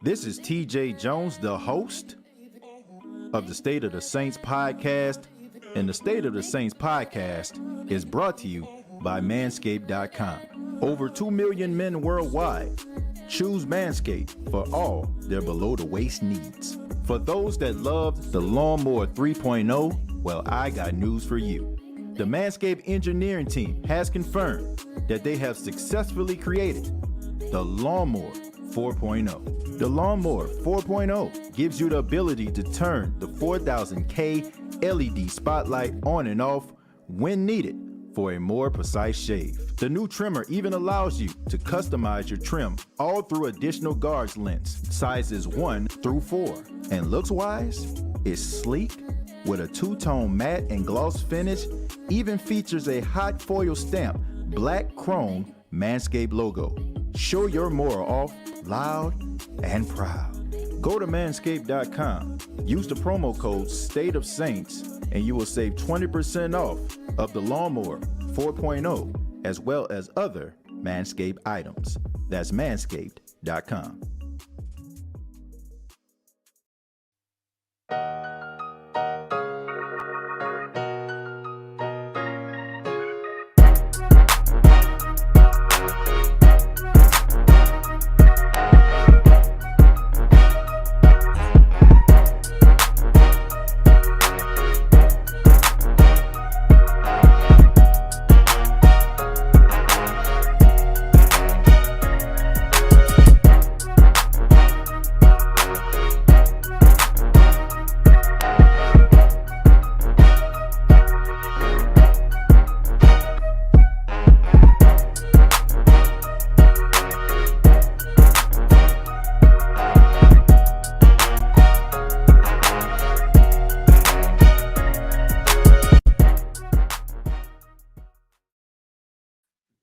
This is TJ Jones, the host of the State of the Saints podcast, and the State of the Saints podcast is brought to you by Manscaped.com. Over 2 million men worldwide choose Manscaped for all their below-the-waist needs. For those that loved the Lawnmower 3.0, well, I got news for you. The Manscaped engineering team has confirmed that they have successfully created the Lawnmower 4.0. The Lawnmower 4.0 gives you the ability to turn the 4000K LED spotlight on and off when needed for a more precise shave. The new trimmer even allows you to customize your trim all through additional guards lengths, sizes 1 through 4. And looks-wise, it's sleek with a two-tone matte and gloss finish, even features a hot foil stamp, black chrome Manscaped logo. Show your more off loud and proud. Go to manscaped.com, use the promo code STATEOFSAINTS, and you will save 20% off of the Lawnmower 4.0 as well as other Manscaped items. That's manscaped.com.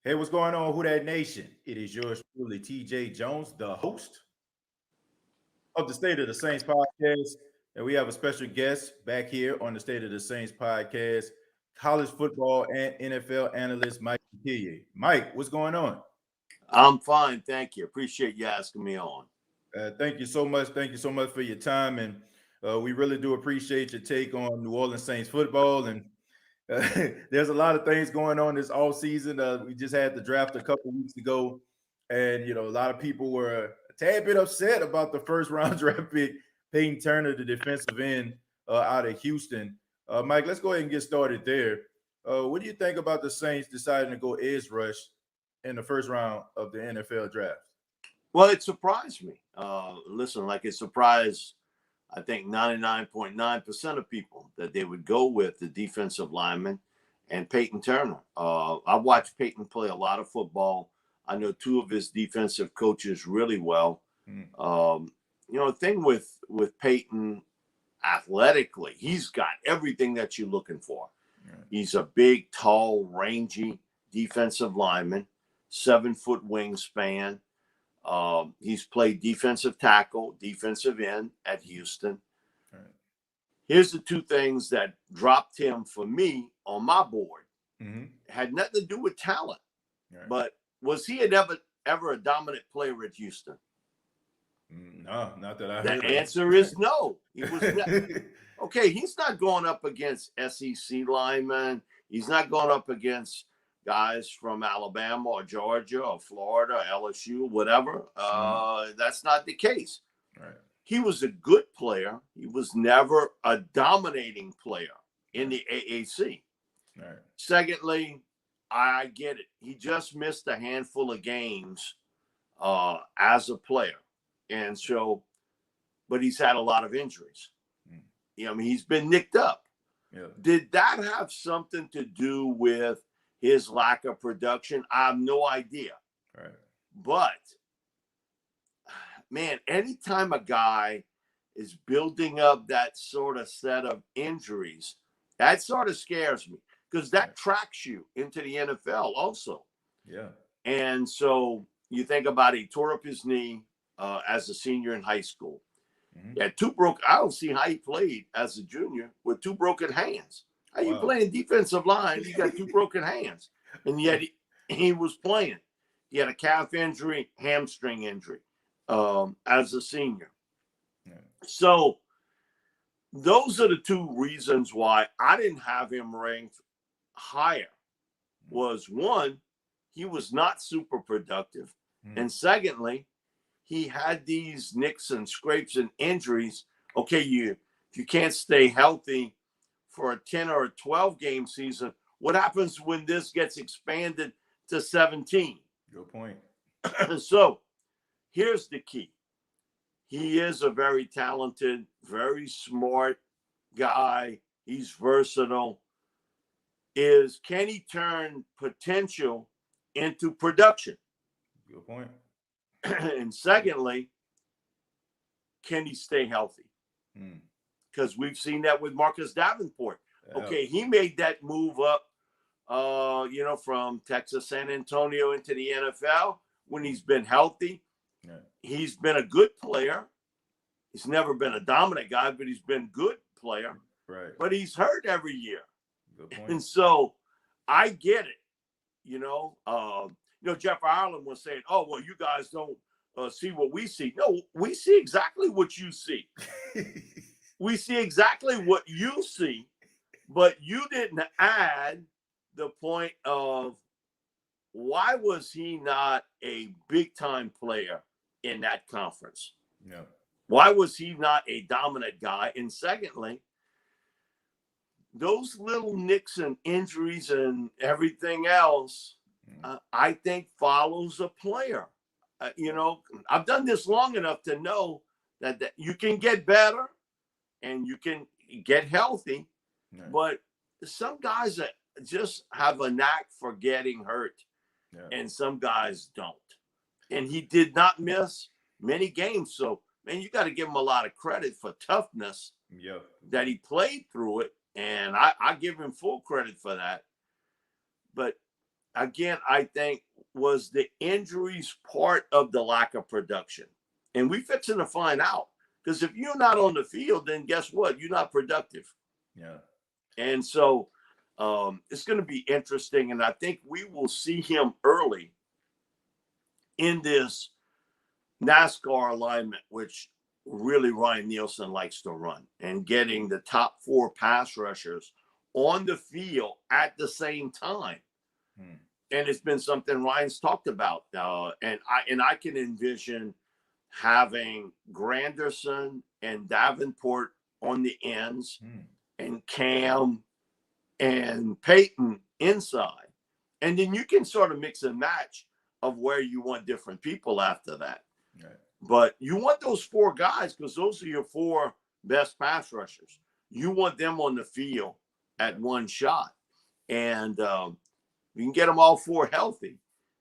Hey, what's going on, Who Dat Nation? It is yours truly, TJ Jones, the host of the State of the Saints podcast. And we have a special guest back here on the State of the Saints podcast, college football and NFL analyst, Mike Detillier. Mike, what's going on? I'm fine, thank you. Appreciate you asking me on. Thank you so much. Thank you so much for your time. And we really do appreciate your take on New Orleans Saints football. And there's a lot of things going on this offseason. We just had the draft a couple weeks ago, and a lot of people were a tad bit upset about the first round draft pick, Peyton Turner, the defensive end out of Houston. Mike, let's go ahead and get started there. What do you think about the Saints deciding to go edge rush in the first round of the NFL draft? Well, it surprised me. It surprised I think 99.9% of people that they would go with the defensive lineman and Peyton Turner. I watched Peyton play a lot of football. I know two of his defensive coaches really well. The thing with Peyton athletically, he's got everything that you're looking for. Right. He's a big, tall, rangy defensive lineman, 7-foot wingspan. He's played defensive tackle, defensive end at Houston. Right. Here's the two things that dropped him for me on my board. Mm-hmm. Had nothing to do with talent. Right. But was he ever a dominant player at Houston? No, not that I heard. The answer is no. He was okay, he's not going up against SEC linemen. He's not going up against guys from Alabama or Georgia or Florida or LSU, whatever. That's not the case. Right. He was a good player. He was never a dominating player in the AAC. Right. Secondly, I get it. He just missed a handful of games as a player. And so, but he's had a lot of injuries. He's been nicked up. Yeah. Did that have something to do with his lack of production? I have no idea. Right. But, man, anytime a guy is building up that sort of set of injuries, that sort of scares me because that tracks you into the NFL also. Yeah. And so you think about it, he tore up his knee as a senior in high school. Mm-hmm. He had I don't see how he played as a junior with two broken hands. How you playing defensive line? You got two broken hands. And yet he was playing. He had a calf injury, hamstring injury. as a senior. Yeah. So those are the two reasons why I didn't have him ranked higher. Was one, he was not super productive. And secondly, he had these nicks and scrapes and injuries. Okay, if you can't stay healthy for a 10 or a 12 game season, what happens when this gets expanded to 17? Good point. So here's the key. He is a very talented, very smart guy. He's versatile. Can he turn potential into production? Good point. And secondly, can he stay healthy? Because we've seen that with Marcus Davenport. Yeah. Okay, he made that move up, from Texas, San Antonio into the NFL when he's been healthy. Yeah. He's been a good player. He's never been a dominant guy, but he's been a good player. Right. But he's hurt every year. Good point. And so I get it. Jeff Ireland was saying, "Oh, well, you guys don't see what we see." No, we see exactly what you see. We see exactly what you see, but you didn't add the point of why was he not a big-time player in that conference? No. Why was he not a dominant guy? And secondly, those little nicks and injuries and everything else, I think follows a player. I've done this long enough to know that you can get better and you can get healthy, but some guys that just have a knack for getting hurt, and some guys don't. And he did not miss many games, so man, you got to give him a lot of credit for toughness. That he played through it, and I give him full credit for that. But again, I think was the injuries part of the lack of production, and we fixing to find out. Because if you're not on the field, then guess what? You're not productive. Yeah. And so it's going to be interesting. And I think we will see him early in this NASCAR alignment, which really Ryan Nielsen likes to run, and getting the top 4 pass rushers on the field at the same time. And it's been something Ryan's talked about. And I can envision having Granderson and Davenport on the ends and Cam and Peyton inside. And then you can sort of mix and match of where you want different people after that. Right. But you want those 4 guys because those are your 4 best pass rushers. You want them on the field at one shot. And you can get them all 4 healthy.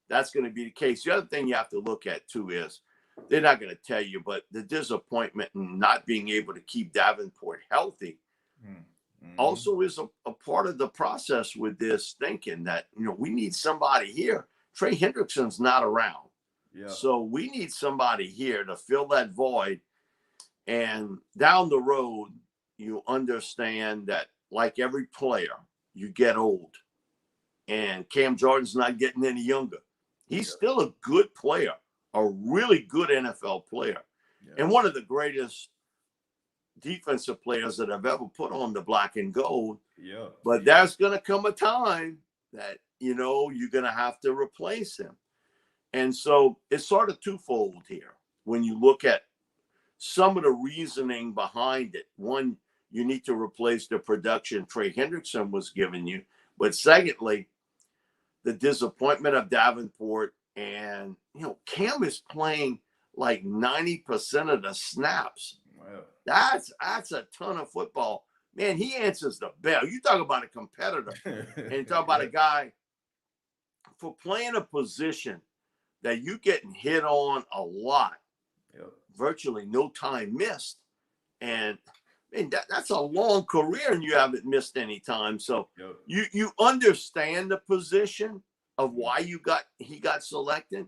That's going to be the case. The other thing you have to look at, too, is they're not going to tell you, but the disappointment in not being able to keep Davenport healthy also is a part of the process with this, thinking that, we need somebody here. Trey Hendrickson's not around. Yeah. So we need somebody here to fill that void. And down the road, you understand that, like every player, you get old. And Cam Jordan's not getting any younger. He's still a good player, a really good NFL player, and one of the greatest defensive players that I've ever put on the black and gold. Yeah. But there's going to come a time that, you're going to have to replace him. And so it's sort of twofold here when you look at some of the reasoning behind it. One, you need to replace the production Trey Hendrickson was giving you. But secondly, the disappointment of Davenport, and Cam is playing like 90% of the snaps. Wow. That's a ton of football. Man, he answers the bell. You talk about a competitor, and you talk about a guy for playing a position that you getting hit on a lot. Virtually no time missed, and that's a long career, and you haven't missed any time. So you understand the position of why he got selected,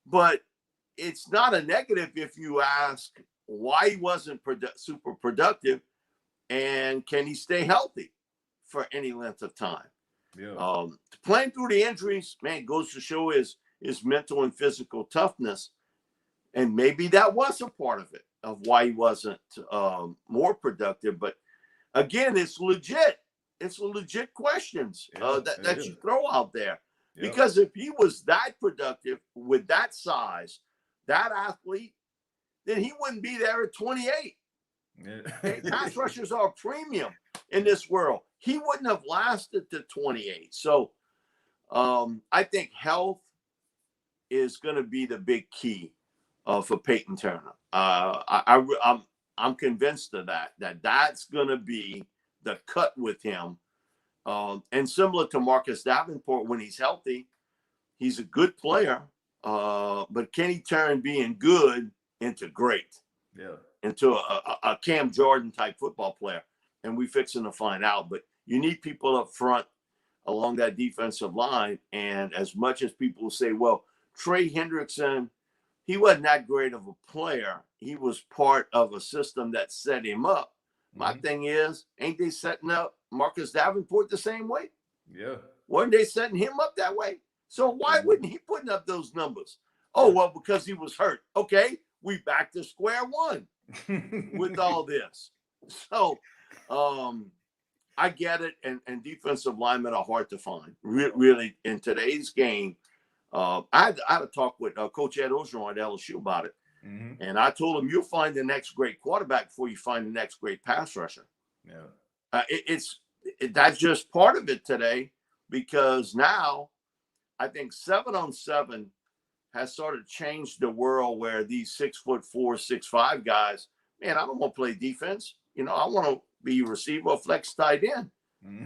but it's not a negative if you ask why he wasn't super productive, and can he stay healthy for any length of time. Playing through the injuries, man, goes to show his mental and physical toughness. And maybe that was a part of it, of why he wasn't more productive. But again, it's legit. It's legit questions that you throw out there. Yep. Because if he was that productive with that size, that athlete, then he wouldn't be there at 28. Yeah. Pass rushers are a premium in this world. He wouldn't have lasted to 28. So I think health is going to be the big key for Peyton Turner. I'm convinced of that's going to be the cut with him. And similar to Marcus Davenport, when he's healthy, he's a good player. But can he turn being good into great? Yeah. Into a Cam Jordan type football player? And we fixing to find out. But you need people up front along that defensive line. And as much as people say, well, Trey Hendrickson, he wasn't that great of a player. He was part of a system that set him up. My thing is, ain't they setting up Marcus Davenport the same way? Yeah. Weren't they setting him up that way? So why wouldn't he putting up those numbers? Oh, well, because he was hurt. Okay, we back to square one with all this. So I get it. And defensive linemen are hard to find. Really, in today's game, I had a talk with Coach Ed Ogeron at LSU about it. And I told him, you'll find the next great quarterback before you find the next great pass rusher. Yeah. That's just part of it today, because now I think 7-on-7 has sort of changed the world, where these 6'4", 6'5" guys, man, I don't want to play defense. I want to be receiver, flex, tight end.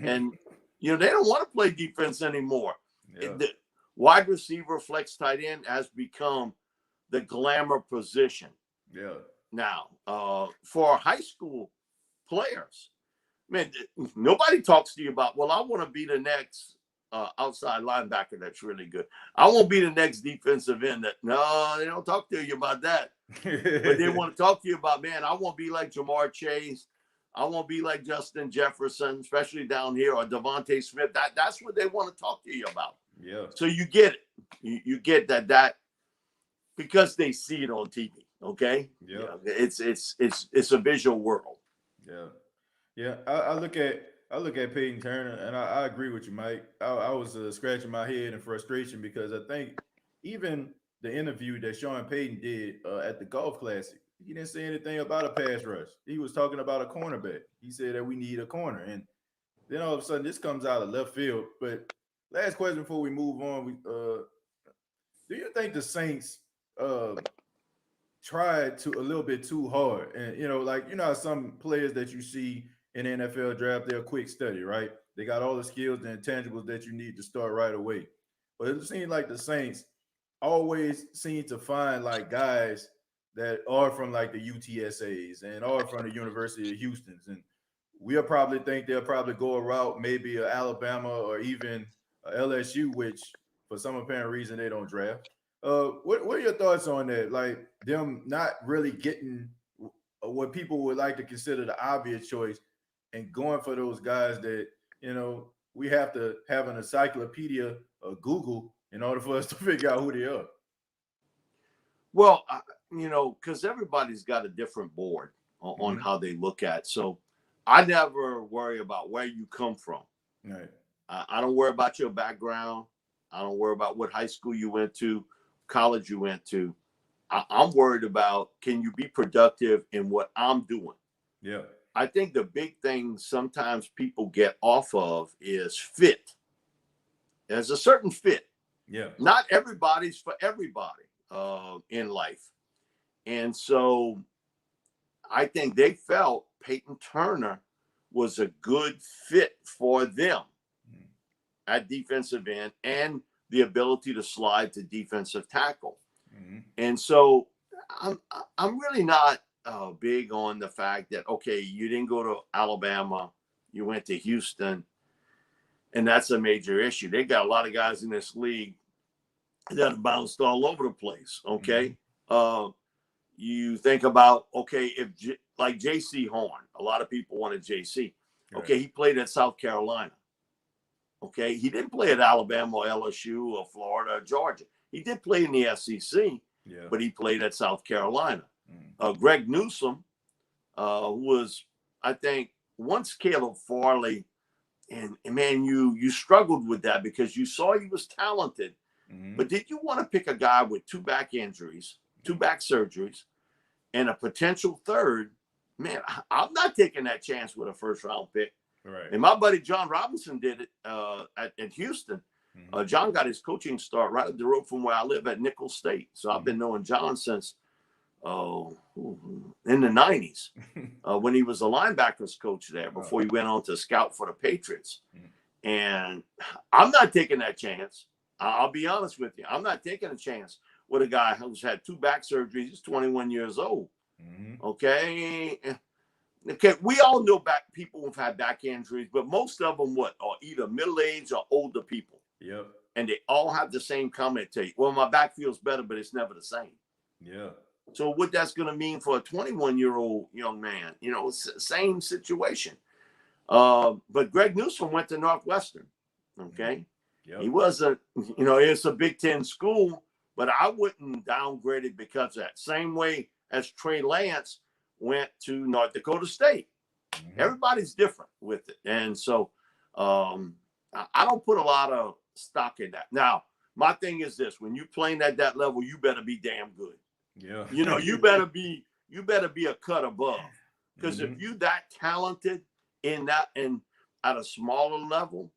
And, they don't want to play defense anymore. Yeah. The wide receiver, flex, tight end has become the glamour position. Yeah. Now, for high school players, man, nobody talks to you about, well, I want to be the next outside linebacker that's really good. I won't be the next defensive end. No, they don't talk to you about that. But they want to talk to you about, man, I want to be like Jamar Chase. I want to be like Justin Jefferson, especially down here, or Devontae Smith. That's what they want to talk to you about. Yeah. So you get it. You get that because they see it on TV. Okay. Yeah. It's a visual world. Yeah. Yeah. I look at Peyton Turner, and I agree with you, Mike. I was scratching my head in frustration, because I think even the interview that Sean Payton did at the Golf Classic, he didn't say anything about a pass rush. He was talking about a cornerback. He said that we need a corner, and then all of a sudden this comes out of left field. But last question before we move on, do you think the Saints tried a little bit too hard? And how some players that you see in the NFL draft, they're a quick study, right? They got all the skills and intangibles that you need to start right away. But it seems like the Saints always seem to find like guys that are from like the UTSAs and are from the University of Houston's. And we'll probably think they'll probably go a route, maybe a Alabama or even a LSU, which for some apparent reason they don't draft. What are your thoughts on that? Like them not really getting what people would like to consider the obvious choice, and going for those guys that, we have to have an encyclopedia or Google in order for us to figure out who they are. Well, because everybody's got a different board on how they look at. So I never worry about where you come from. Right. I don't worry about your background. I don't worry about what high school you went to, college you went to. I'm worried about, can you be productive in what I'm doing? Yeah. I think the big thing sometimes people get off of is fit. There's a certain fit. Yeah. Not everybody's for everybody in life. And so I think they felt Peyton Turner was a good fit for them at defensive end, and the ability to slide to defensive tackle. And so I'm really not big on the fact that, okay, you didn't go to Alabama, you went to Houston, and that's a major issue. They got a lot of guys in this league that have bounced all over the place, okay? You think about, okay, like J.C. Horn, a lot of people wanted J.C. Okay, right. He played at South Carolina. Okay, he didn't play at Alabama or LSU or Florida or Georgia. He did play in the SEC. but he played at South Carolina. Greg Newsome, who was, I think, once Caleb Farley, and man, you struggled with that because you saw he was talented, but did you want to pick a guy with 2 back injuries, 2 back surgeries, and a potential third? Man, I'm not taking that chance with a first-round pick. Right. And my buddy John Robinson did it at Houston. John got his coaching start right up the road from where I live at Nicholls State. So I've been knowing John since in the 90s when he was a linebackers coach there before he went on to scout for the Patriots. And I'm not taking that chance. I'll be honest with you. I'm not taking a chance with a guy who's had 2 back surgeries. He's 21 years old. Okay. We all know people who've had back injuries, but most of them are either middle-aged or older people. Yep. And they all have the same comment to you. Well, my back feels better, but it's never the same. Yeah. So what that's going to mean for a 21-year-old young man, same situation. But Greg Newsome went to Northwestern. Okay. Yep. He wasn't, it's a Big Ten school, but I wouldn't downgrade it because of that. Same way as Trey Lance went to North Dakota State. Everybody's different with it. And so I don't put a lot of stock in that. Now, my thing is this: when you're playing at that level, you better be damn good. Yeah. You better be a cut above. Because if you that talented in at a smaller level,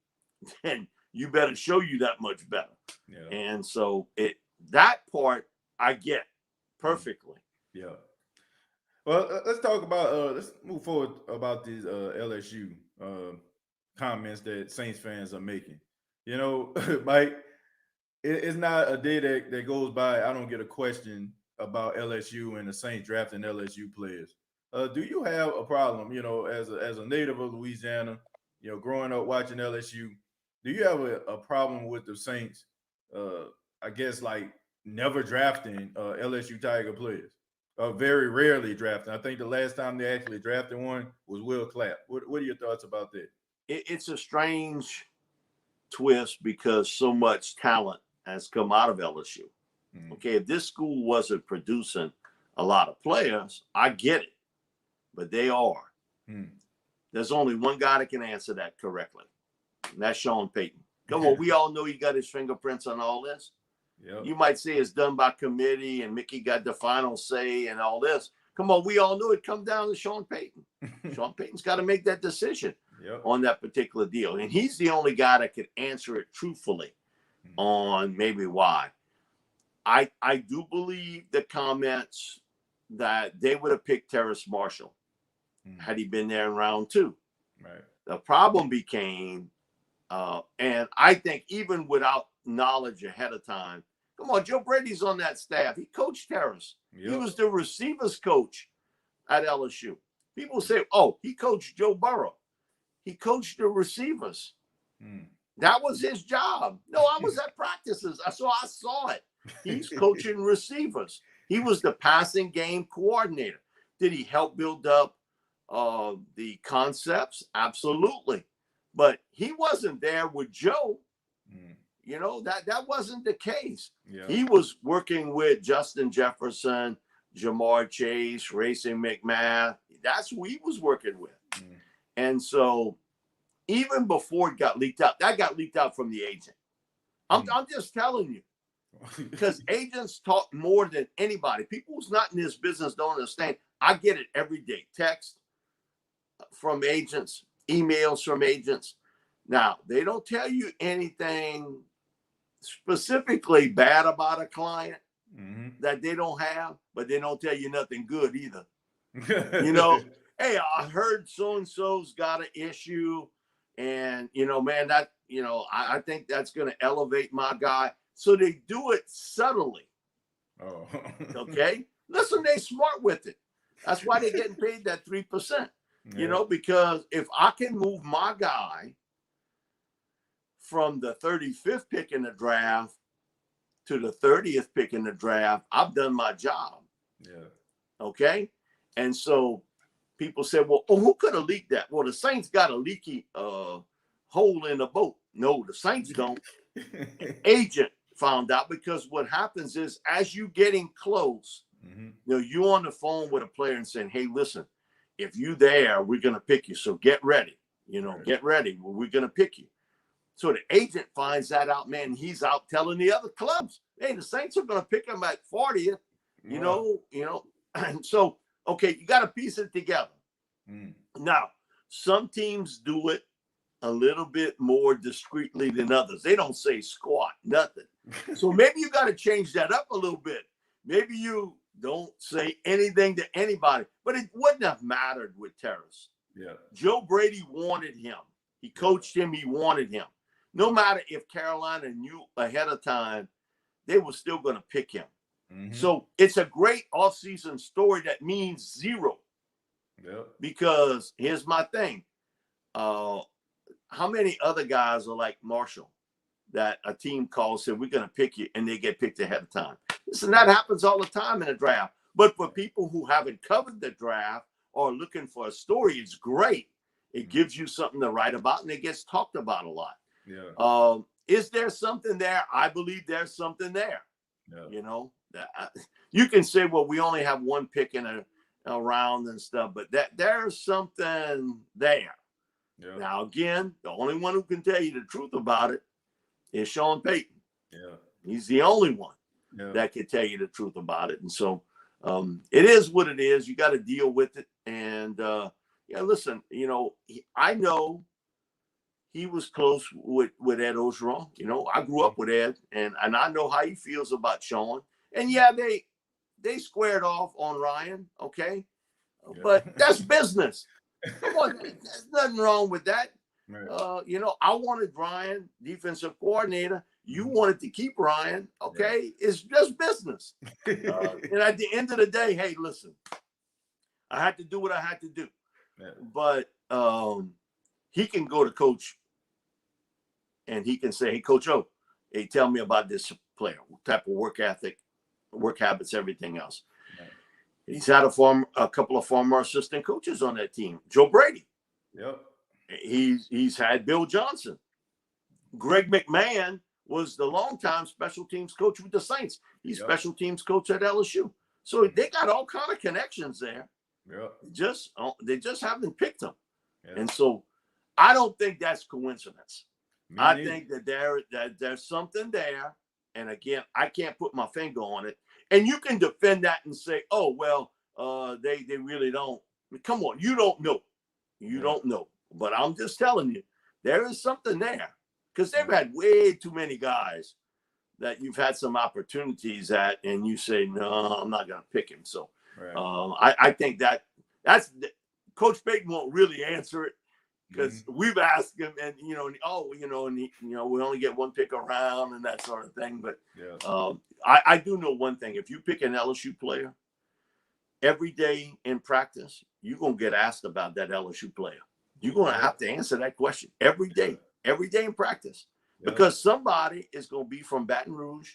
then you better show you that much better. Yeah. And so that part I get perfectly. Yeah. Well, let's talk about let's move forward about these LSU comments that Saints fans are making. Mike, it's not a day that goes by I don't get a question about LSU and the Saints drafting LSU players. Do you have a problem, as a native of Louisiana, growing up watching LSU, do you have a problem with the Saints, I guess, like never drafting LSU Tiger players? Very rarely drafting. I think the last time they actually drafted one was Will Clapp. What are your thoughts about that? It's a strange twist because so much talent has come out of LSU. Okay, if this school wasn't producing a lot of players, I get it, but they are. There's only one guy that can answer that correctly, and that's Sean Payton. Come on, we all know he got his fingerprints on all this. Yep. You might say it's done by committee and Mickey got the final say and all this. Come on, we all know it comes down to Sean Payton. Sean Payton's got to make that decision on that particular deal. And he's the only guy that can answer it truthfully on maybe why. I do believe the comments that they would have picked Terrace Marshall had he been there in round 2. Right. The problem became, and I think even without knowledge ahead of time, come on, Joe Brady's on that staff. He coached Terrace. Yep. He was the receivers coach at LSU. People say, oh, he coached Joe Burrow. He coached the receivers. That was his job. No, I was at practices. I saw it. He's coaching receivers. He was the passing game coordinator. Did he help build up the concepts? Absolutely. But he wasn't there with Joe. That wasn't the case. Yeah. He was working with Justin Jefferson, Jamar Chase, Racing McMath. That's who he was working with. And so even before it got leaked out, that got leaked out from the agent. I'm just telling you. Because agents talk more than anybody. People who's not in this business don't understand. I get it every day. Text from agents, emails from agents. Now, they don't tell you anything specifically bad about a client that they don't have, but they don't tell you nothing good either. Hey, I heard so-and-so's got an issue, and, man, that, I think that's going to elevate my guy. So they do it subtly. Oh. Okay? Listen, they smart with it. That's why they're getting paid that 3%. Because if I can move my guy from the 35th pick in the draft to the 30th pick in the draft, I've done my job. Yeah. Okay? And so people say, well, who could have leaked that? Well, the Saints got a leaky hole in the boat. No, the Saints don't. Agent found out, because what happens is as you getting close, you on the phone with a player and saying, hey, listen, if you there, we're going to pick you. So get ready, get ready. We're going to pick you. So the agent finds that out, man. He's out telling the other clubs, hey, the Saints are going to pick him at 40th, And so, okay, you got to piece it together. Now, some teams do it a little bit more discreetly than others. They don't say squat, nothing. So maybe you got to change that up a little bit. Maybe you don't say anything to anybody, but it wouldn't have mattered with Terrace. Yeah. Joe Brady wanted him. He coached him. He wanted him. No matter if Carolina knew ahead of time, they were still going to pick him. So it's a great offseason story that means zero. Because here's my thing. How many other guys are like Marshall that a team calls, said, we're going to pick you, and they get picked ahead of time? Listen, that happens all the time in a draft. But for people who haven't covered the draft or looking for a story, it's great. It gives you something to write about, and it gets talked about a lot. Is there something there? I believe there's something there. You can say, well, we only have one pick in a round and stuff, but there's something there. Now, again, the only one who can tell you the truth about it is Sean Peyton. He's the only one that can tell you the truth about it. And so it is what it is. You got to deal with it. And, listen, I know he was close with Ed Ogeron. I grew up with Ed, and I know how he feels about Sean. And, they squared off on Ryan, okay? But that's business. Come on, there's nothing wrong with that. I wanted Ryan, defensive coordinator. You wanted to keep Ryan, okay? It's just business. And at the end of the day, hey, listen, I had to do what I had to do. But he can go to Coach and he can say, hey, Coach O, hey, tell me about this player, what type of work ethic, work habits, everything else. He's had a couple of former assistant coaches on that team. Joe Brady. He's had Bill Johnson. Greg McMahon was the longtime special teams coach with the Saints. He's special teams coach at LSU. So they got all kind of connections there. They just haven't picked him. And so I don't think that's coincidence. I think that there's something there. And again, I can't put my finger on it. And you can defend that and say, oh, well, they really don't. Come on, you don't know. You don't know. But I'm just telling you, there is something there. Because they've had way too many guys that you've had some opportunities at, and you say, no, I'm not going to pick him. So I think that's Coach Peyton won't really answer it. Because we've asked him, and we only get one pick around and that sort of thing. But I do know one thing: if you pick an LSU player, every day in practice, you're gonna get asked about that LSU player. You're gonna have to answer that question every day in practice, because somebody is gonna be from Baton Rouge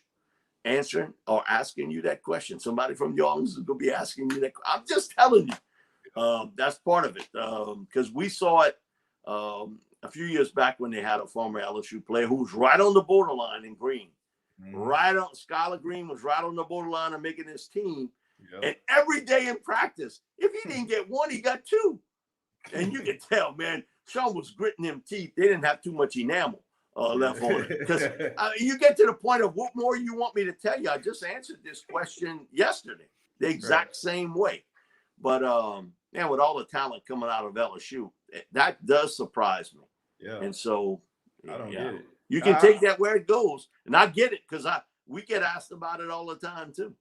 answering or asking you that question. Somebody from New Orleans is gonna be asking you that. I'm just telling you, that's part of it, because we saw it. A few years back when they had a former LSU player who was right on the borderline in Green. Skylar Green was right on the borderline of making his team. And every day in practice, if he didn't get one, he got two. And you can tell, man, Sean was gritting them teeth. They didn't have too much enamel left on it. Because you get to the point of, what more you want me to tell you? I just answered this question yesterday, the exact same way. But, with all the talent coming out of LSU, that does surprise me. And so I don't get it. You can take that where it goes. And I get it, because we get asked about it all the time too.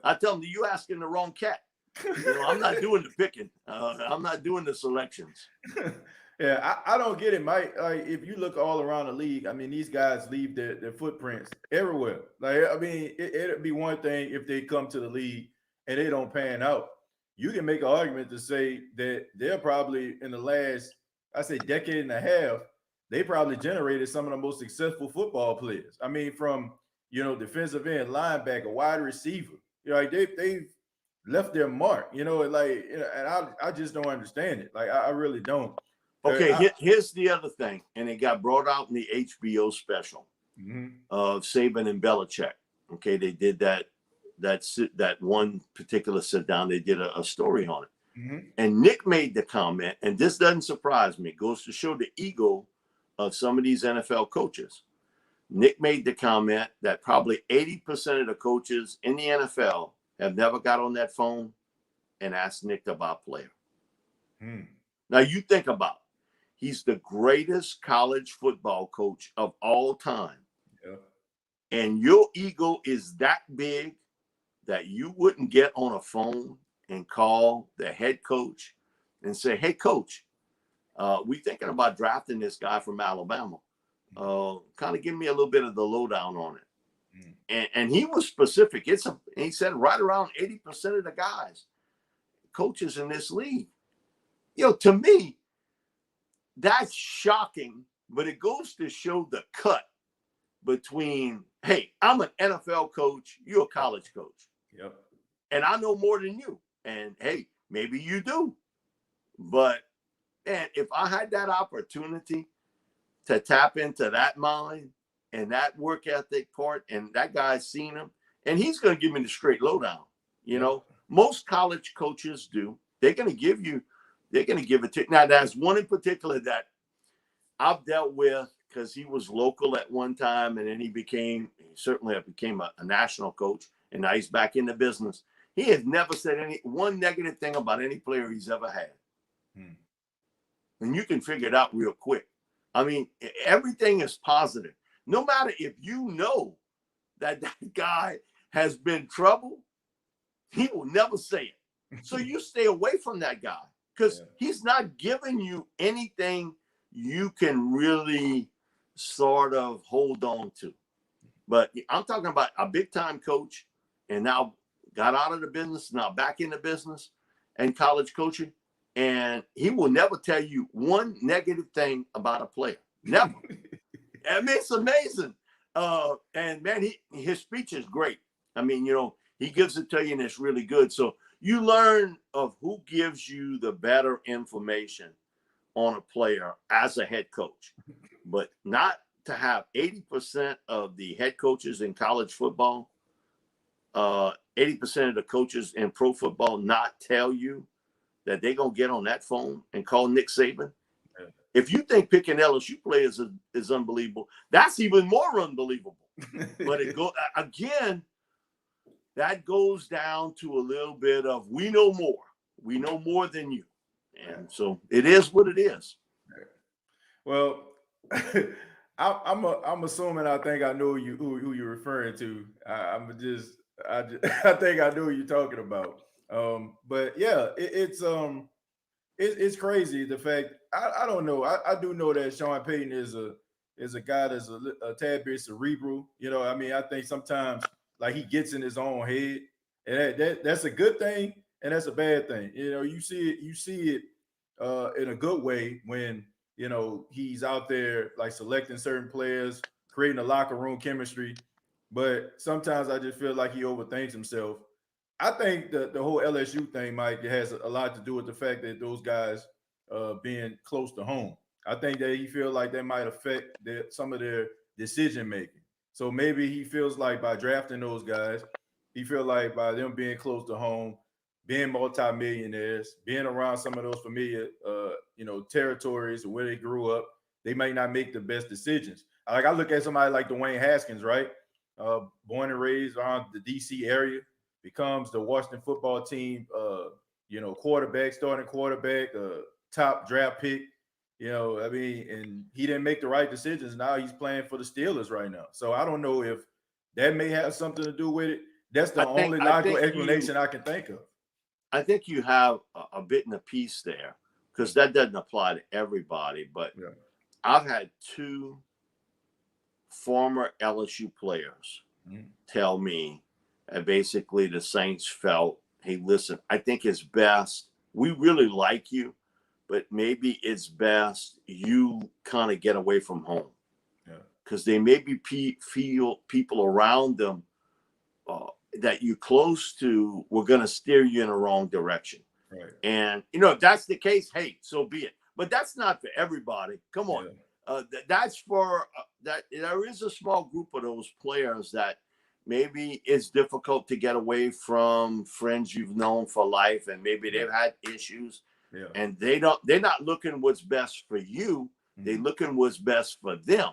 I tell them, you asking the wrong cat. I'm not doing the picking. I'm not doing the selections. I don't get it, Mike. Like, if you look all around the league, I mean, these guys leave their footprints everywhere. Like, I mean, it'd be one thing if they come to the league and they don't pan out. You can make an argument to say that they're probably in the last, decade and a half, they probably generated some of the most successful football players. I mean, from, defensive end, linebacker, wide receiver, like they've left their mark, and I just don't understand it. Like, I really don't. Okay, here's the other thing, and it got brought out in the HBO special. of Saban and Belichick. Okay, they did that one particular sit down. They did a story on it, and Nick made the comment, and this doesn't surprise me. It goes to show the ego of some of these NFL coaches. Nick made the comment that probably 80% of the coaches in the NFL have never got on that phone and asked Nick about player. Now you think about it. He's the greatest college football coach of all time. Yeah. And your ego is that big that you wouldn't get on a phone and call the head coach and say, hey, coach, we thinking about drafting this guy from Alabama. Kind of give me a little bit of the lowdown on it. And he was specific. He said right around 80% of the guys, coaches in this league. To me, that's shocking, but it goes to show the cut between, hey, I'm an NFL coach, you're a college coach. Yep. And I know more than you. And hey, maybe you do. But man, if I had that opportunity to tap into that mind and that work ethic part, and that guy's seen him, and he's going to give me the straight lowdown. Most college coaches do. They're going to give it to you. Now, there's one in particular that I've dealt with because he was local at one time, and then he became a national coach, and now he's back in the business. He has never said one negative thing about any player he's ever had. And you can figure it out real quick. I mean, everything is positive. No matter if you know that guy has been trouble, he will never say it. So you stay away from that guy because he's not giving you anything you can really sort of hold on to. But I'm talking about a big-time coach and now got out of the business, now back in the business and college coaching. And he will never tell you one negative thing about a player. Never. I mean, it's amazing. And man, his speech is great. I mean, he gives it to you and it's really good. So you learn of who gives you the better information on a player as a head coach, but not to have 80% of the head coaches in college football, 80% of the coaches in pro football not tell you that they're going to get on that phone and call Nick Saban. Yeah. If you think picking LSU players is unbelievable, that's even more unbelievable. But again, that goes down to a little bit of we know more. We know more than you. And so it is what it is. Well, I'm assuming I think I know who you're referring to. I think I know who you're talking about. But yeah, it's crazy the fact I don't know. I do know that Sean Payton is a guy that's a tad bit cerebral. I mean, I think sometimes like he gets in his own head, and that's a good thing and that's a bad thing. You see it in a good way when he's out there like selecting certain players, creating a locker room chemistry. But sometimes I just feel like he overthinks himself. I think the whole LSU thing, Mike, has a lot to do with the fact that those guys being close to home. I think that he feels like that might affect some of their decision making. So maybe he feels like by drafting those guys, he feels like by them being close to home, being multimillionaires, being around some of those familiar, territories where they grew up, they might not make the best decisions. Like I look at somebody like Dwayne Haskins, right? Born and raised around the D.C. area, becomes the Washington football team, starting quarterback, top draft pick. I mean, and he didn't make the right decisions. Now he's playing for the Steelers right now. So I don't know if that may have something to do with it. That's the only logical explanation I can think of. I think you have a bit in a piece there because that doesn't apply to everybody. But I've had two former LSU players tell me that basically the Saints felt, hey, listen, I think it's best. We really like you, but maybe it's best you kind of get away from home because they maybe feel people around them that you're close to were going to steer you in the wrong direction. Right. And, if that's the case, hey, so be it. But that's not for everybody. Come on. Yeah. That's for that there is a small group of those players that maybe it's difficult to get away from friends you've known for life, and maybe they've had issues, and they're not looking what's best for you. They're looking what's best for them.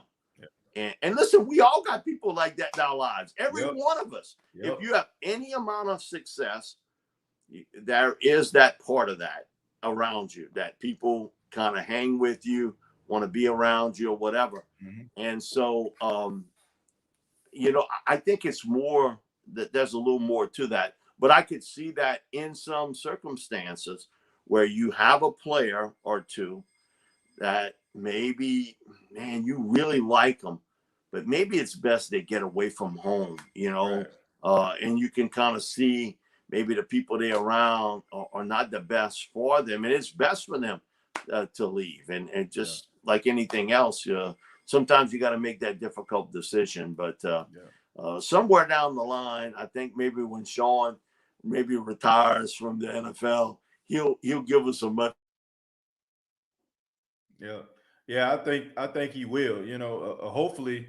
And listen, we all got people like that in our lives. Every one of us. If you have any amount of success, there is that part of that around you, that people kind of hang with you, want to be around you or whatever. And so, I think it's more that there's a little more to that. But I could see that in some circumstances where you have a player or two that maybe, man, you really like them, but maybe it's best they get away from home, and you can kind of see maybe the people they're around are not the best for them, and it's best for them to leave. And just like anything else, sometimes you got to make that difficult decision. But somewhere down the line, I think maybe when Sean maybe retires from the NFL, he'll give us a much. Yeah, I think he will. Hopefully.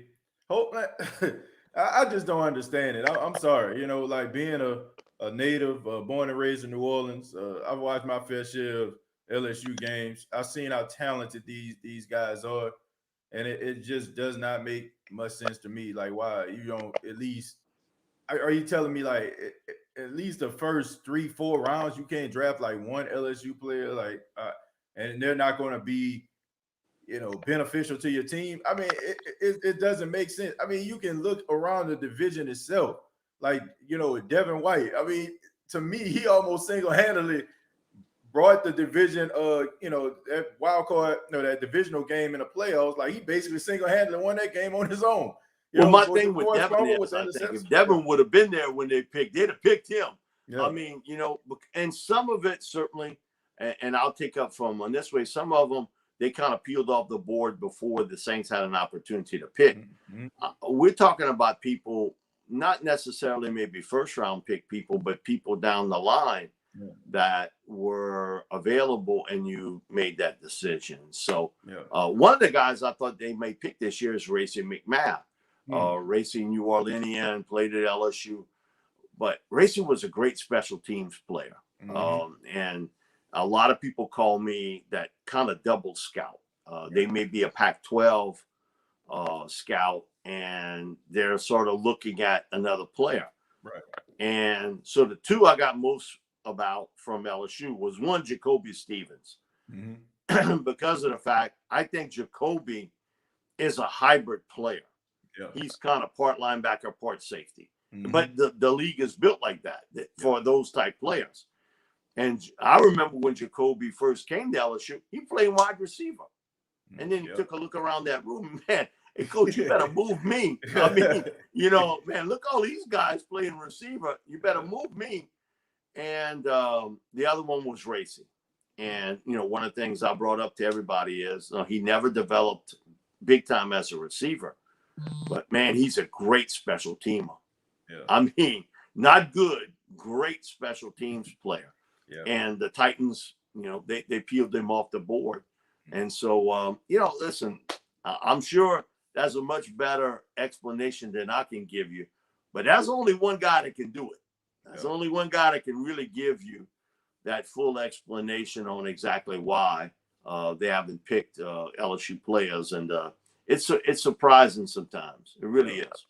I just don't understand it. I'm sorry. Like being a native, born and raised in New Orleans, I've watched my fair share of LSU games. I've seen how talented these guys are, and it just does not make much sense to me. Like, why you don't at least? Are you telling me like at least the first 3-4 rounds you can't draft like one LSU player, like, and they're not going to be beneficial to your team? I mean, it doesn't make sense. I mean, you can look around the division itself, like, Devin White. I mean, to me, he almost single-handedly brought the division, that wild card, that divisional game in the playoffs. Like, he basically single-handedly won that game on his own. My thing with Devin is, I think if Devin would have been there when they'd have picked him. I mean, and some of it certainly, and I'll take up from on this way, some of them, they kind of peeled off the board before the Saints had an opportunity to pick. We're talking about people, not necessarily maybe first-round pick people, but people down the line that were available, and you made that decision. So one of the guys I thought they may pick this year is Racing McMath. Racing New Orleanian, played at LSU. But Racing was a great special teams player. And a lot of people call me that kind of double scout. They may be a Pac-12 scout, and they're sort of looking at another player. Right. And so the two I got most about from LSU was one, Jacoby Stevens. Because of the fact, I think Jacoby is a hybrid player. He's kind of part linebacker, part safety. But the league is built like that for those type players. And I remember when Jacoby first came to LSU, he played wide receiver. And then he took a look around that room. Man, hey, coach, you better move me. I mean, man, look, all these guys playing receiver. You better move me. And the other one was Racing. And, one of the things I brought up to everybody is he never developed big time as a receiver. But, man, he's a great special teamer. I mean, not good, great special teams player. And the Titans, they peeled him off the board. And so, listen, I'm sure that's a much better explanation than I can give you. But there's only one guy that can do it. There's only one guy that can really give you that full explanation on exactly why they haven't picked LSU players. And it's surprising sometimes. It really is.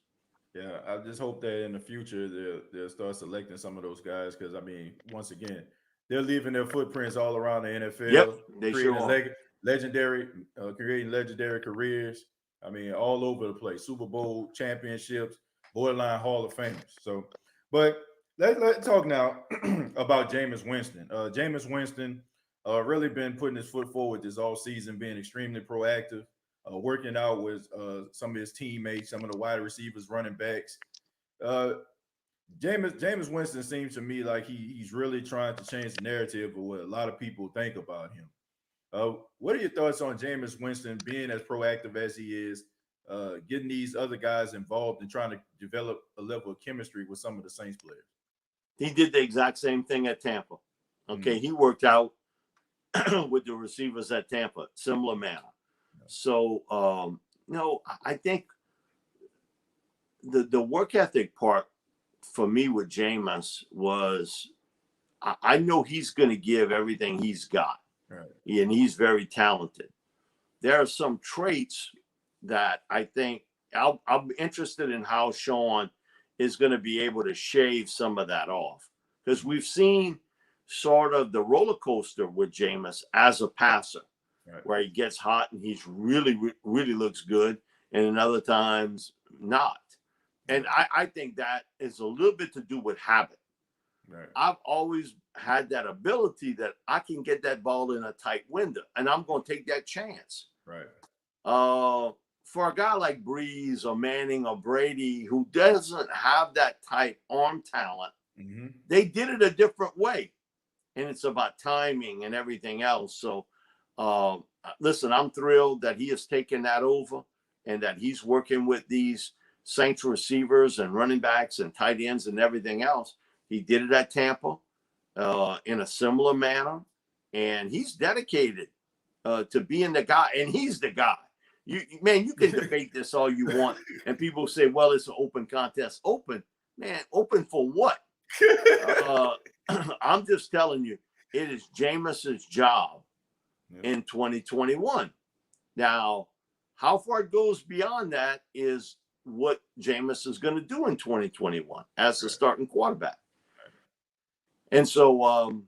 Yeah, I just hope that in the future they'll start selecting some of those guys, because, I mean, once again, they're leaving their footprints all around the NFL. They sure are. Creating legendary careers. I mean, all over the place. Super Bowl championships, borderline Hall of Famers. So, but let's talk now about Jameis Winston. Jameis Winston really been putting his foot forward this all season, being extremely proactive, working out with some of his teammates, some of the wide receivers, running backs. Jameis Winston seems to me like he's really trying to change the narrative of what a lot of people think about him. What are your thoughts on Jameis Winston being as proactive as he is, getting these other guys involved and trying to develop a level of chemistry with some of the Saints players? He did the exact same thing at Tampa. Okay, he worked out with the receivers at Tampa, similar manner. So, I think the work ethic part for me with Jameis was I know he's going to give everything he's got, right. and he's very talented. There are some traits that I think I'm interested in how Sean is going to be able to shave some of that off, because we've seen sort of the roller coaster with Jameis as a passer, Right. where he gets hot and he's really looks good, and in other times not. And I think that is a little bit to do with habit. Right. I've always had that ability that I can get that ball in a tight window, and I'm going to take that chance. Right. For a guy like Breeze or Manning or Brady, who doesn't have that type arm talent, they did it a different way. And it's about timing and everything else. So, listen, I'm thrilled that he has taken that over and that he's working with these Saints receivers and running backs and tight ends and everything else. He did it at Tampa in a similar manner. And he's dedicated to being the guy. And he's the guy. You can debate this all you want. And people say, well, it's an open contest. Open? Man, open for what? I'm just telling you, it is Jameis's job in 2021. Now, how far it goes beyond that is what Jameis is going to do in 2021 as the starting quarterback. And so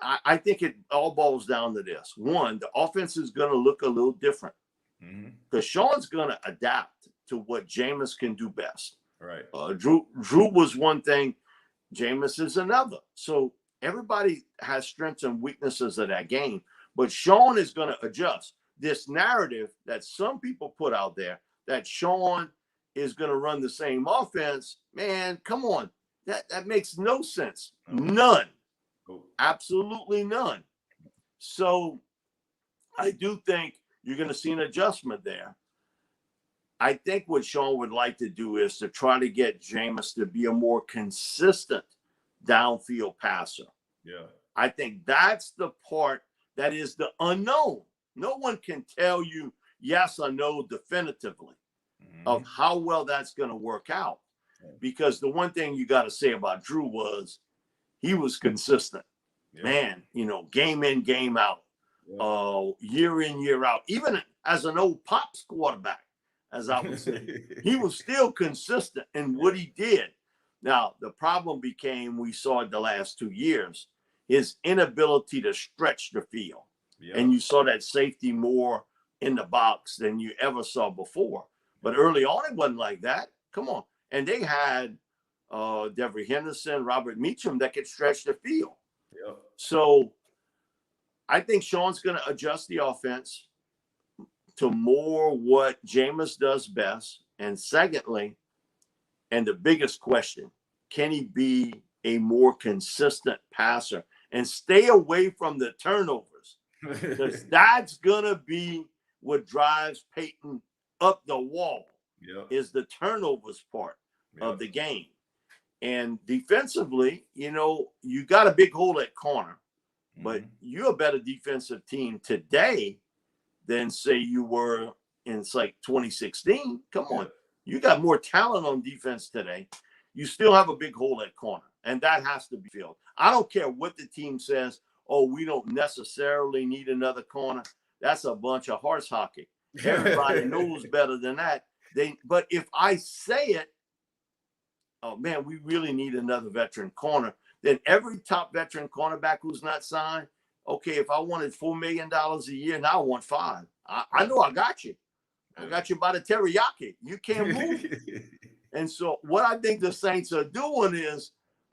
I think it all boils down to this. One, the offense is going to look a little different because Sean's going to adapt to what Jameis can do best. Right. Drew was one thing. Jameis is another. So everybody has strengths and weaknesses of that game. But Sean is going to adjust. This narrative that some people put out there that Sean is going to run the same offense, man, come on. That makes no sense. None. Absolutely none. So I do think you're going to see an adjustment there. I think what Sean would like to do is to try to get Jameis to be a more consistent downfield passer. Yeah. I think that's the part that is the unknown. No one can tell you yes or no definitively of how well that's going to work out. Because the one thing you got to say about Drew was he was consistent. Yeah. Man, game in, game out, year in, year out. Even as an old Pops quarterback, as I would say, he was still consistent in what he did. Now, the problem became, we saw it the last 2 years, his inability to stretch the field. Yeah. And you saw that safety more in the box than you ever saw before. But early on, it wasn't like that. Come on. And they had Devery Henderson, Robert Meacham that could stretch the field. Yeah. So I think Sean's going to adjust the offense to more what Jameis does best. And secondly, and the biggest question, can he be a more consistent passer and stay away from the turnovers? Because that's going to be what drives Peyton up the wall, is the turnovers part of the game. And defensively, you got a big hole at corner, but you're a better defensive team today than, say, you were in, like, 2016. Come on. You got more talent on defense today. You still have a big hole at corner, and that has to be filled. I don't care what the team says, we don't necessarily need another corner. That's a bunch of horse hockey. Everybody knows better than that. But if I say it, oh, man, we really need another veteran corner, then every top veteran cornerback who's not signed, okay, if I wanted $4 million a year, now I want $5 million. I know I got you. I got you by the teriyaki. You can't move. And so what I think the Saints are doing is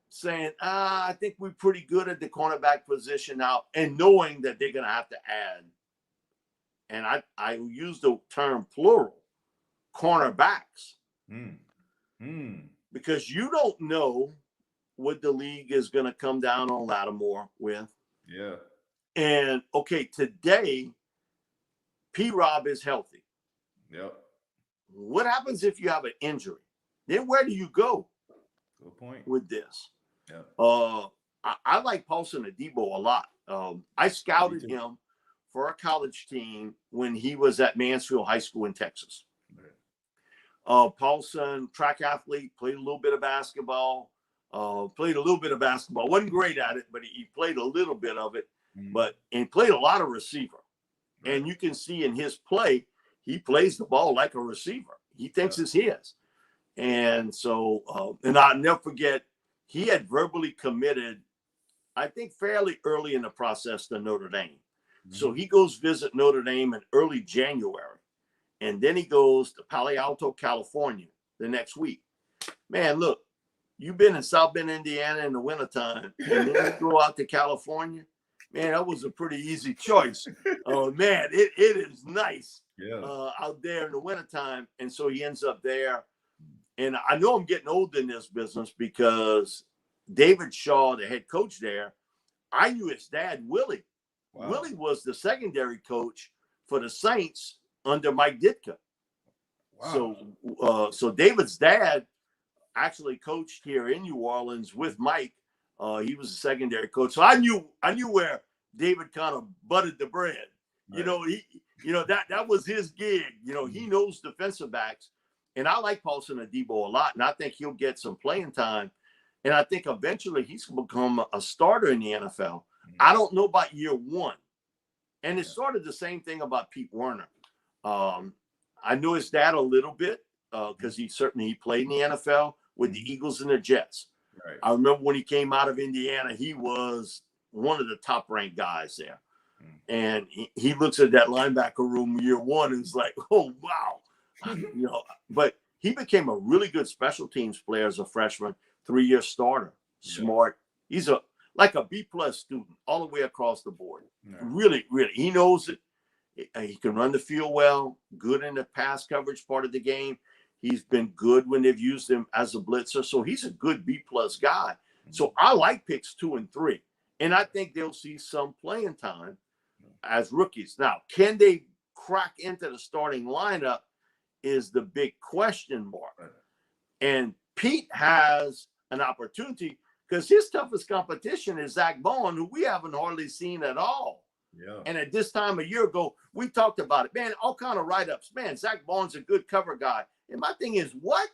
saying, I think we're pretty good at the cornerback position now, and knowing that they're going to have to add. And I use the term plural, cornerbacks. Because you don't know what the league is going to come down on Lattimore with. Yeah. And, okay, today, P-Rob is healthy. Yep. What happens if you have an injury? Then where do you go? Good point. With this? Yeah. I like Paulson Adebo a lot. I scouted him for a college team when he was at Mansfield High School in Texas. Paulson, track athlete, played a little bit of basketball. Wasn't great at it, but he played a little bit of it. And played a lot of receiver. Right. And you can see in his play, he plays the ball like a receiver. He thinks it's his. And so, and I'll never forget, he had verbally committed, I think fairly early in the process, to Notre Dame. So he goes visit Notre Dame in early January. And then he goes to Palo Alto, California the next week. Man, look, you've been in South Bend, Indiana in the wintertime, and then you go out to California. Man, that was a pretty easy choice. Oh, man, it is nice out there in the wintertime. And so he ends up there. And I know I'm getting old in this business because David Shaw, the head coach there, I knew his dad, Willie. Wow. Willie was the secondary coach for the Saints under Mike Ditka. Wow. So David's dad actually coached here in New Orleans with Mike. He was a secondary coach. So I knew where David kind of butted the bread. Right. That was his gig. He knows defensive backs. And I like Paulson Adebo a lot. And I think he'll get some playing time. And I think eventually he's going to become a starter in the NFL. I don't know about year one. And it's sort of the same thing about Pete Werner. I knew his dad a little bit because he played in the NFL with the Eagles and the Jets. Right. I remember when he came out of Indiana, he was one of the top-ranked guys there. And he looks at that linebacker room year one and is like, oh, wow. But he became a really good special teams player as a freshman, 3-year starter, smart. He's like a B-plus student all the way across the board. Really, really. He knows it. He can run the field well, good in the pass coverage part of the game. He's been good when they've used him as a blitzer. So he's a good B-plus guy. So I like picks 2 and 3. And I think they'll see some playing time as rookies. Now, can they crack into the starting lineup is the big question mark. And Pete has an opportunity because his toughest competition is Zach Bond, who we haven't hardly seen at all. Yeah. And at this time a year ago, we talked about it. Man, all kind of write-ups. Man, Zach Bond's a good cover guy. And my thing is, what?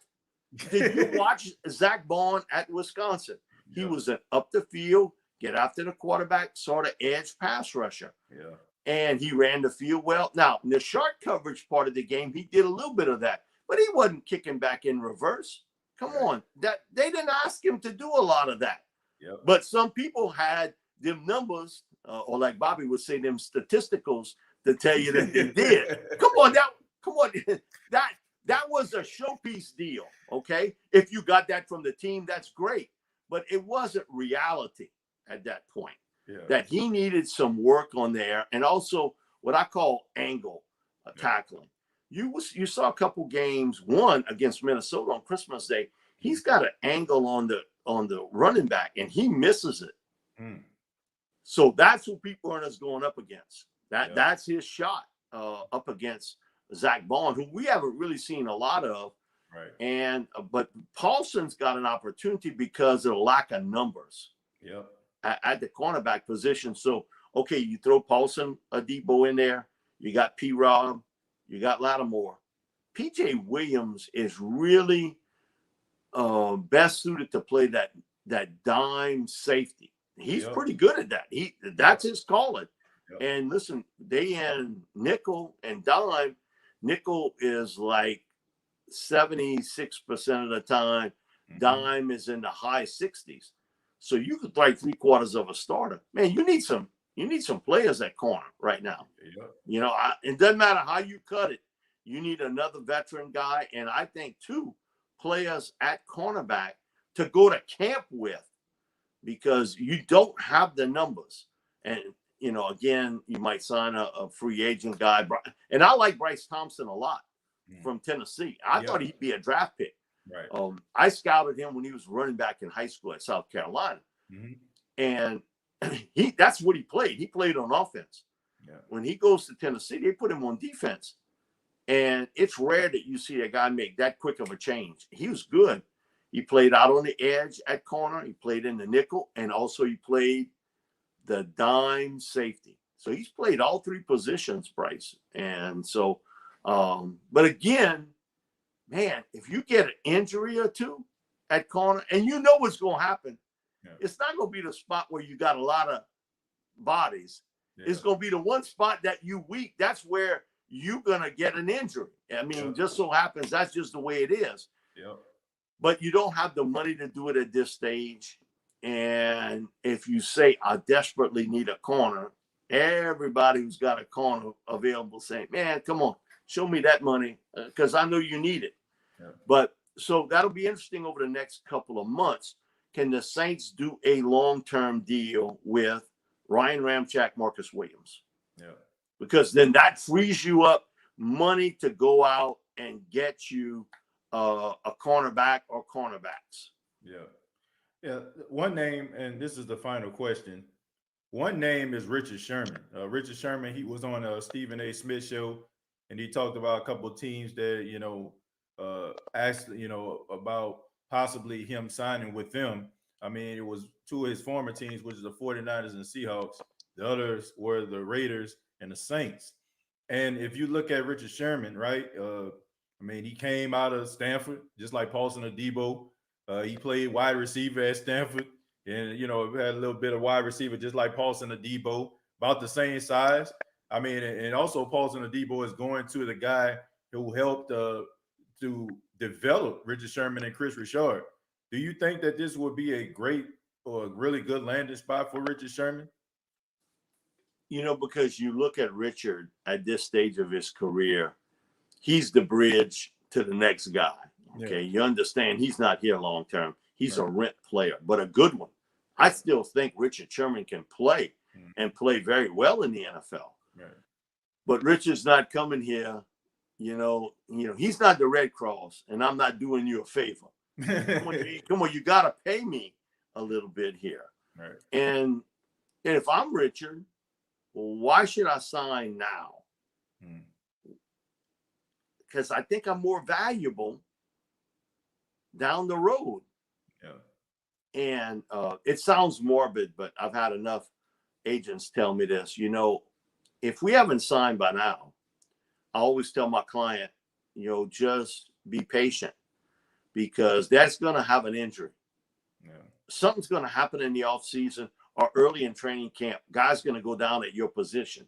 Did you watch Zach Bond at Wisconsin? He was an up the field, get after the quarterback, sort of edge pass rusher. Yeah. And he ran the field well. Now, in the short coverage part of the game, he did a little bit of that. But he wasn't kicking back in reverse. Come on. They didn't ask him to do a lot of that. Yep. But some people had them numbers, or like Bobby would say, them statisticals to tell you that they did. Come on. That was a showpiece deal, okay? If you got that from the team, that's great. But it wasn't reality at that point. Yeah. That he needed some work on there, and also what I call angle tackling. You saw a couple games, one against Minnesota on Christmas Day. He's got an angle on the running back, and he misses it. So that's who Pete Werner's going up against. That's his shot up against Zach Bond, who we haven't really seen a lot of. Right. But Paulson's got an opportunity because of the lack of numbers. Yep. At the cornerback position. So, okay, you throw Paulson Adebo in there. You got P-Rob. You got Lattimore. P.J. Williams is really best suited to play that dime safety. He's pretty good at that. That's his calling. Yep. And listen, they in nickel and dime. Nickel is like 76% of the time. Dime is in the high 60s. So you could play 3/4 of a starter. Man, you need some players at corner right now. Yeah. It doesn't matter how you cut it. You need another veteran guy, and I think 2 players at cornerback to go to camp with, because you don't have the numbers. And again, you might sign a free agent guy. And I like Bryce Thompson a lot from Tennessee. I thought he'd be a draft pick. Right. I scouted him when he was running back in high school at South Carolina. And that's what he played. He played on offense. Yeah. When he goes to Tennessee, they put him on defense. And it's rare that you see a guy make that quick of a change. He was good. He played out on the edge at corner. He played in the nickel. And also he played the dime safety. So he's played all three positions, Bryce. And so, but again, man, if you get an injury or two at corner, and you know what's going to happen, it's not going to be the spot where you got a lot of bodies. It's going to be the one spot that you weak. That's where you're going to get an injury. I mean, just so happens that's just the way it is. But you don't have the money to do it at this stage. And if you say, I desperately need a corner, everybody who's got a corner available saying, man, come on, show me that money because I know you need it. But so that'll be interesting over the next couple of months. Can the Saints do a long-term deal with Ryan Ramczyk, Marcus Williams? Because then that frees you up money to go out and get you a cornerback or cornerbacks. One name, and this is the final question. One name is Richard Sherman. Richard Sherman, he was on Stephen A. Smith show, and he talked about a couple of teams that, asked, about possibly him signing with them. I mean, it was two of his former teams, which is the 49ers and Seahawks. The others were the Raiders and the Saints. And if you look at Richard Sherman, right, I mean, he came out of Stanford, just like Paulson Adebo. He played wide receiver at Stanford and, had a little bit of wide receiver, just like Paulson Adebo, about the same size. I mean, and also Paulson Adebo is going to the guy who helped to develop Richard Sherman and Chris Richard. Do you think that this would be a great or a really good landing spot for Richard Sherman? Because you look at Richard at this stage of his career, he's the bridge to the next guy. Okay. You understand he's not here long term. He's a rent player, but a good one. I still think Richard Sherman can play and play very well in the NFL. But Richard's not coming here. He's not the Red Cross, and I'm not doing you a favor. Come on, you got to pay me a little bit here. And if I'm Richard, why should I sign now? Because I think I'm more valuable down the road. And it sounds morbid, but I've had enough agents tell me this. If we haven't signed by now, I always tell my client, just be patient because that's going to have an injury. Something's going to happen in the offseason or early in training camp. Guys going to go down at your position.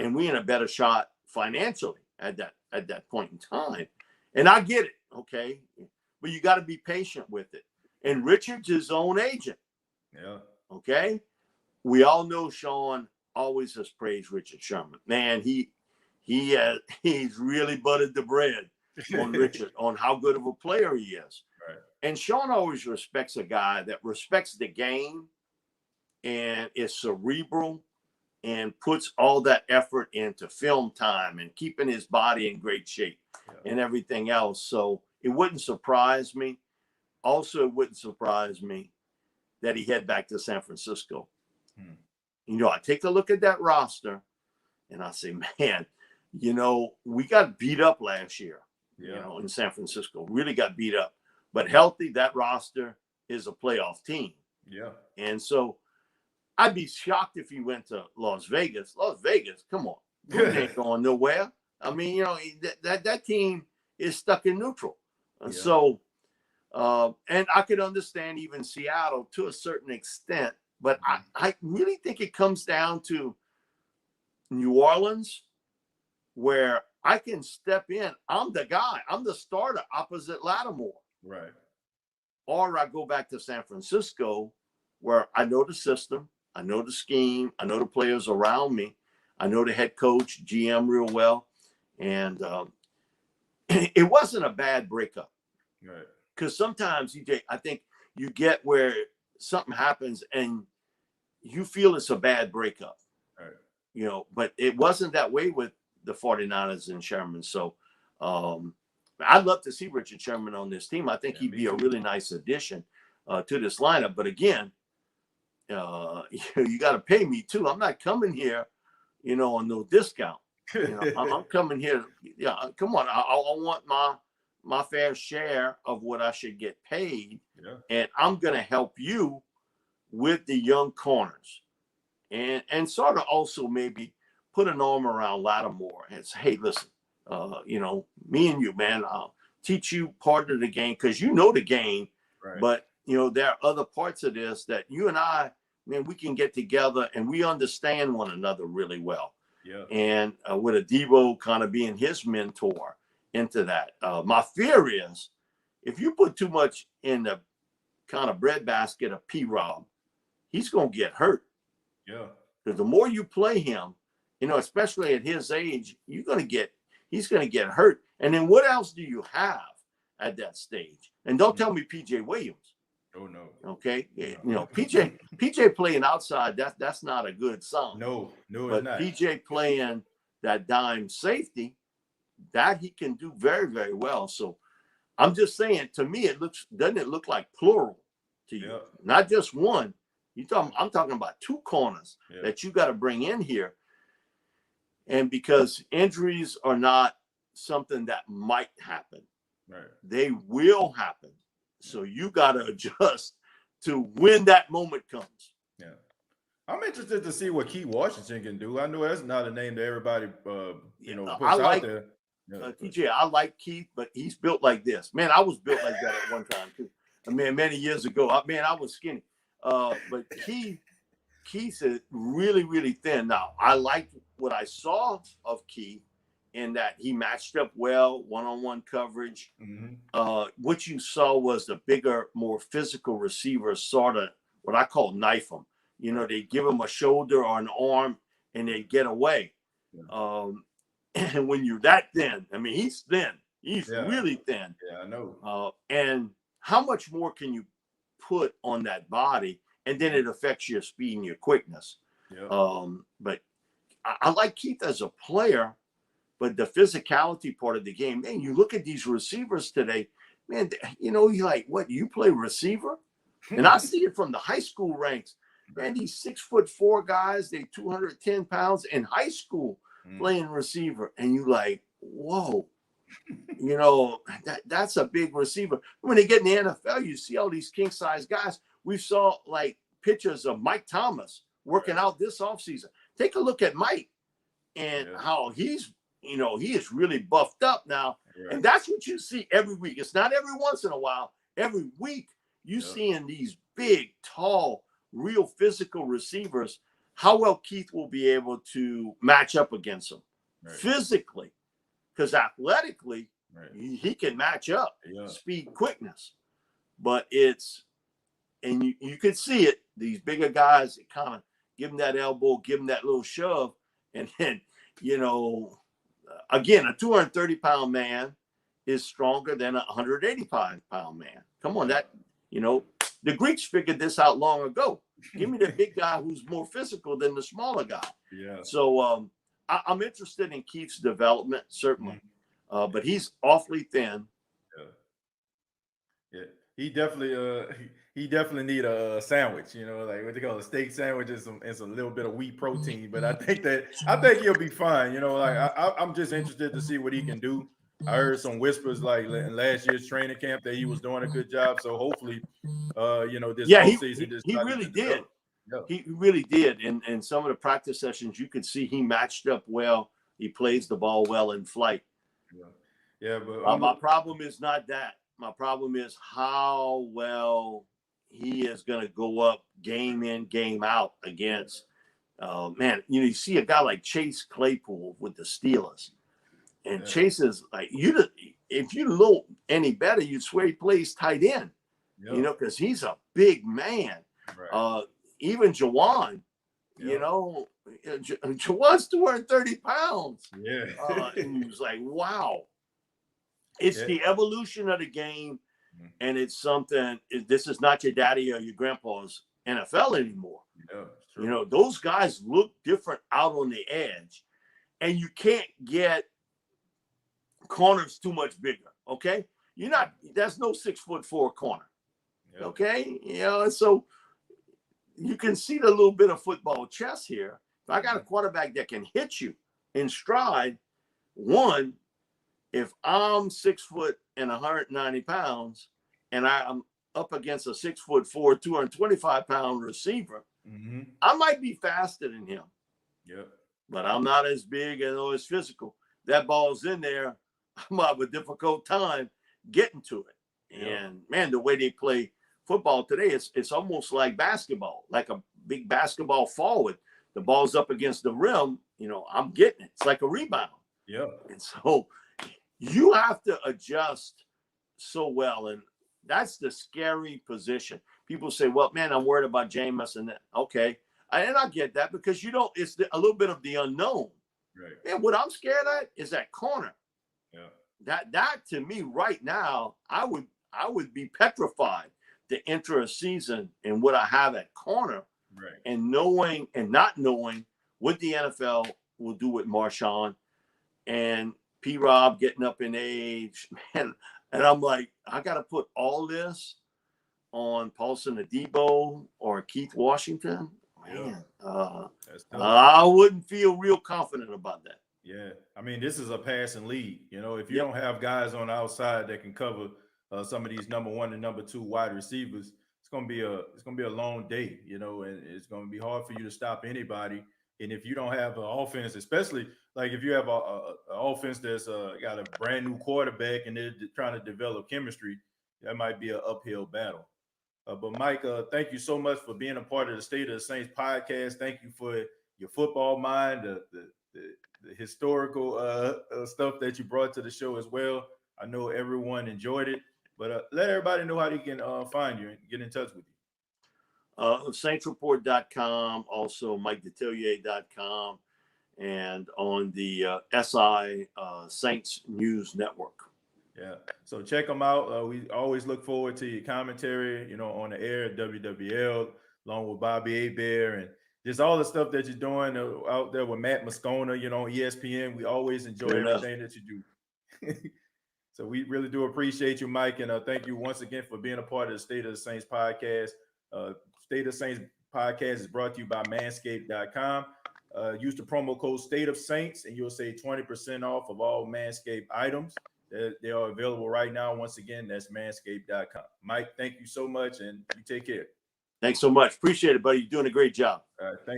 And we're in a better shot financially at that point in time. And I get it, okay? But you got to be patient with it. And Richard's his own agent. Okay? We all know Sean always has praised Richard Sherman. Man, he's really buttered the bread on Richard, on how good of a player he is. And Sean always respects a guy that respects the game and is cerebral and puts all that effort into film time and keeping his body in great shape and everything else. So it wouldn't surprise me. Also, it wouldn't surprise me that he head back to San Francisco. I take a look at that roster and I say, man, we got beat up last year, in San Francisco, really got beat up. But healthy, that roster is a playoff team. And so I'd be shocked if he went to Las Vegas. Las Vegas, come on. He ain't going nowhere. I mean, that team is stuck in neutral. So, and I could understand even Seattle to a certain extent, but I really think it comes down to New Orleans, where I can step in. I'm the guy. I'm the starter opposite Lattimore. Or I go back to San Francisco, where I know the system, I know the scheme, I know the players around me, I know the head coach, GM real well, and it wasn't a bad breakup. Because sometimes, I think you get where something happens and you feel it's a bad breakup. But it wasn't that way with the 49ers and Sherman. So I'd love to see Richard Sherman on this team. I think he'd be a really nice addition to this lineup. But again, you got to pay me too. I'm not coming here, on no discount. I'm coming here. Come on. I want my fair share of what I should get paid. And I'm going to help you with the young corners. and sort of also maybe put an arm around Lattimore and say, hey, listen, me and you, man, I'll teach you part of the game because you know the game, Right. but, there are other parts of this that you and I, man, we can get together and we understand one another really well. Yeah. And with Adebo kind of being his mentor into that. My fear is if you put too much in the kind of breadbasket of P-Rob, he's going to get hurt. Yeah. Because the more you play him, especially at his age, he's going to get hurt. And then what else do you have at that stage? And don't tell me PJ Williams. Oh no. Okay. No. PJ playing outside, that's not a good sign. No, but it's not. PJ playing that dime safety, that he can do very, very well. So I'm just saying, to me, doesn't it look like plural to you? Yeah. Not just one. I'm talking about two corners that you got to bring in here. And because injuries are not something that might happen, right, they will happen. So you got to adjust to when that moment comes. Yeah. I'm interested to see what Keith Washington can do. I know that's not a name that everybody, puts out there. TJ, I like Keith, but he's built like this. Man, I was built like that at one time too. Many years ago. I was skinny. But Keith's really, really thin. Now, I liked what I saw of Keith in that he matched up well, one-on-one coverage. Mm-hmm. What you saw was the bigger, more physical receivers sort of what I call knife him. They give him a shoulder or an arm and they get away. Yeah. And when you're that thin, he's thin. He's really thin. Yeah, I know. And how much more can you put on that body? And then it affects your speed and your quickness. Yeah. But I like Keith as a player, but the physicality part of the game, man, you look at these receivers today, man, you're like, what, you play receiver? And I see it from the high school ranks. Man, these 6'4" guys, they 210 pounds in high school playing receiver. And you like, whoa, that's a big receiver. When they get in the NFL, you see all these king size guys. We saw like pictures of Mike Thomas working out this offseason. Take a look at Mike and how he's, he is really buffed up now. Right. And that's what you see every week. It's not every once in a while. Every week you seeing these big, tall, real physical receivers, how well Keith will be able to match up against them physically. Because athletically, he can match up speed, quickness. But and you could see it, these bigger guys kind of give him that elbow, give him that little shove. And then, again, a 230-pound man is stronger than a 185-pound man. Come on, the Greeks figured this out long ago. Give me the big guy who's more physical than the smaller guy. Yeah. So I'm interested in Keith's development, certainly. But he's awfully thin. Yeah. He definitely need a sandwich, like what they call a steak sandwich and some little bit of wheat protein. But I think he'll be fine. I'm just interested to see what he can do. I heard some whispers like in last year's training camp that he was doing a good job. So hopefully, this offseason, he really did. Yeah. He really did. And some of the practice sessions, you could see he matched up well. He plays the ball well in flight. Yeah. But my problem is not that. My problem is how well he is going to go up game in, game out against. Man, you see a guy like Chase Claypool with the Steelers. And Chase is like, if you know any better, you'd swear he plays tight end, because he's a big man. Right. Even Jawan, Jawan's 230 pounds. Yeah. And he was like, wow. It's the evolution of the game, and it's something. This is not your daddy or your grandpa's NFL anymore. Yeah, those guys look different out on the edge, and you can't get corners too much bigger. Okay, That's no 6'4" corner. Yeah. Okay, so you can see the little bit of football chess here. If I got a quarterback that can hit you in stride, if I'm 6 foot and 190 pounds and I'm up against a 6'4", 225-pound receiver, I might be faster than him. Yep. But I'm not as big and as physical. That ball's in there. I'm have a difficult time getting to it. Yep. And man, the way they play football today, it's almost like basketball, like a big basketball forward. The ball's up against the rim, I'm getting it. It's like a rebound. Yeah. And so you have to adjust so well. And that's the scary position. People say, well, man, I'm worried about Jameis and that. Okay. And I get that because it's a little bit of the unknown. Right. And what I'm scared at is that corner. Yeah. That to me right now, I would be petrified to enter a season and what I have at corner. Right. And knowing and not knowing what the NFL will do with Marshawn and P-Rob getting up in age, man. And I'm like, I got to put all this on Paulson Adebo or Keith Washington. Man, I wouldn't feel real confident about that. Yeah. I mean, this is a passing league. If you don't have guys on the outside that can cover some of these number 1 and number 2 wide receivers, it's gonna be a long day, and it's gonna be hard for you to stop anybody. And if you don't have an offense, especially like if you have a offense that's got a brand new quarterback and they're trying to develop chemistry, that might be an uphill battle. But Mike, thank you so much for being a part of the State of the Saints podcast. Thank you for your football mind, the historical stuff that you brought to the show as well. I know everyone enjoyed it. But let everybody know how they can find you and get in touch with you. SaintsReport.com, also MikeDetillier.com, and on the SI Saints News Network. Yeah. So check them out. We always look forward to your commentary, on the air at WWL, along with Bobby Abear and just all the stuff that you're doing out there with Matt Moscona, on ESPN. We always enjoy everything that you do. So we really do appreciate you, Mike, and thank you once again for being a part of the State of the Saints podcast. State of the Saints podcast is brought to you by Manscaped.com. Use the promo code State of Saints, and you'll save 20% off of all Manscaped items. They are available right now. Once again, that's Manscaped.com. Mike, thank you so much, and you take care. Thanks so much. Appreciate it, buddy. You're doing a great job. All right, thank you.